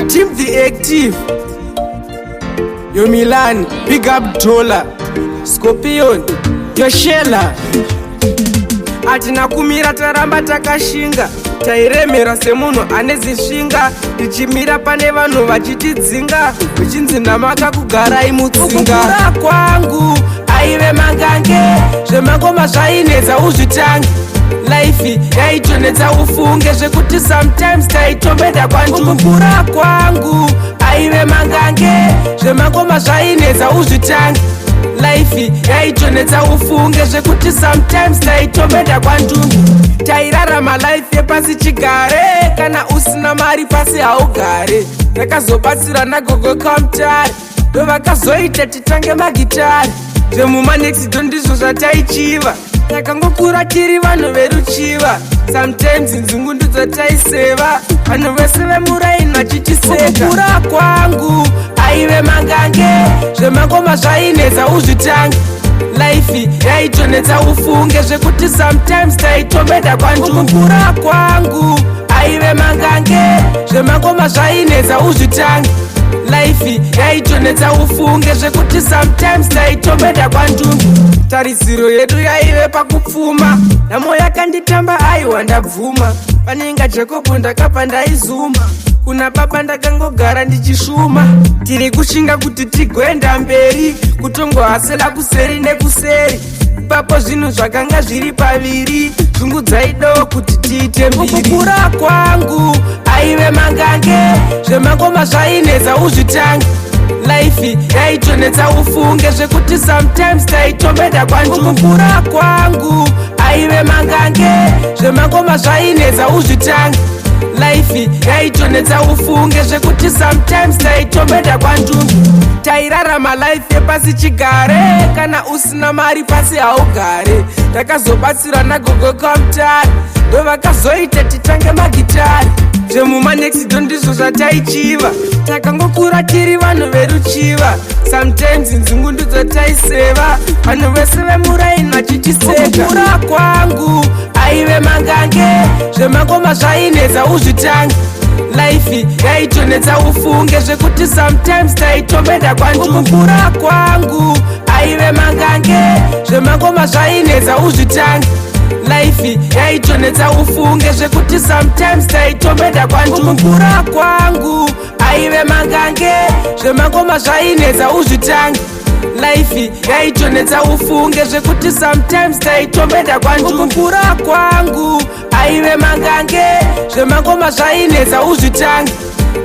Team the active. Yo Milan, big up Dollar. Scorpion, yo Shellah. Atina kumira taramba takashinga. Tairemera semunhu ane zisvinga. Tichimira pane vanhu vachitidzinga. Uchinzi namaka kugarai mutsinga. Kukura kwangu aive mangange. Zvemangoma zvainetsa uzvitange. Life yaitonetsa ufunge zvekuti sometimes taitombeda kwandu. Kukura kwangu aive mangange. Zvemangoma zvainetsa uzvitange. Life yaitonetsa ufunge zvekuti sometimes taitombeda kwandu. Tairarama life yepasi chigare. Kana usina mari pasi haugare. Takazobatsira nagogo kamutare. Ndovakazoita titange magitari. Zvemumanexito ndizvo zvataichiva. Takangokura tiri vanhu veruchiva. Sometimes nzungu ndidzo taiseva. Vanhu vese vemuraini vachitiseka. Kukura kwangu aive mangange. Zvemangoma zvainetsa uzvitange. Life yaitonetsa ufunge zvekuti sometimes taitombeda kwandu. Kukura kwangu aive mangange. Zvemangoma zvainetsa uzvitange. Life yaitonetsa ufunge zvekuti sometimes taitombeda kwandu. Tarisiro yedu yaive pakupfuma. Nhamo yakanditamba aiwa ndabvuma. Panenga Jacob ndakapa ndaizuma. Kuna baba ndakangogara ndichishuma. Tiri kushinga kuti tigoenda mberi. Kutongohasela kuseri nekuseri. Ipapo zvinhu zvakanga zviri paviri. Zvungu dzaidawo kuti tiite mbiri. Kukura kwangu aive mangange. Zvemangoma zvainetsa uzvitange. Life yaitonetsa ufunge zvekuti sometimes taitombeda kwandu. Kukura kwangu aive mangange. Zvemangoma zvainetsa uzvitange. Life yaitonetsa ufunge zvekuti sometimes taitombeda kwandu. Tairarama life yepasi chigare. Kana usina mari pasi haugare. Takazobatsira nagogo kamutare. Ndovakazoita titange magitari. Zvemumanexito ndizvo zvataichiva. Takangokura tiri vanhu veruchiva. Sometimes nzungu ndidzo taiseva. Vanhu vese vemuraini vachitiseka. Kukura kwangu aive mangange. Zvemangoma zvainetsa uzvitange. Life yaitonetsa ufunge zvekuti sometimes taitombeda kwandu. Kukura kwangu aive mangange. Zvemangoma zvainetsa uzvitange. Life yaitonetsa ufunge zvekuti sometimes taitombeda kwandu. Kukura kwangu aive mangange. Zvemangoma zvainetsa uzvitange. Life yaitonetsa ufunge zvekuti sometimes taitombeda kwandu. Kukura kwangu aive mangange. Zvemangoma zvainetsa uzvitange.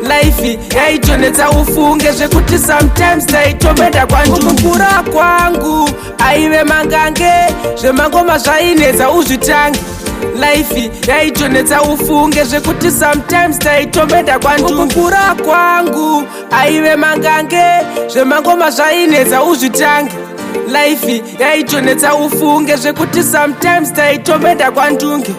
Life yaitonetsa ufunge zvekuti sometimes taitombeda kwandu. Kukura kwangu aive mangange. Zvemangoma zvainetsa uzvitange. Life yaitonetsa ufunge zvekuti sometimes taitombeda kwandu. Kukura kwangu aive mangange. Zvemangoma zvainetsa uzvitange. Life yaitonetsa ufunge zvekuti sometimes taitombeda kwandunge.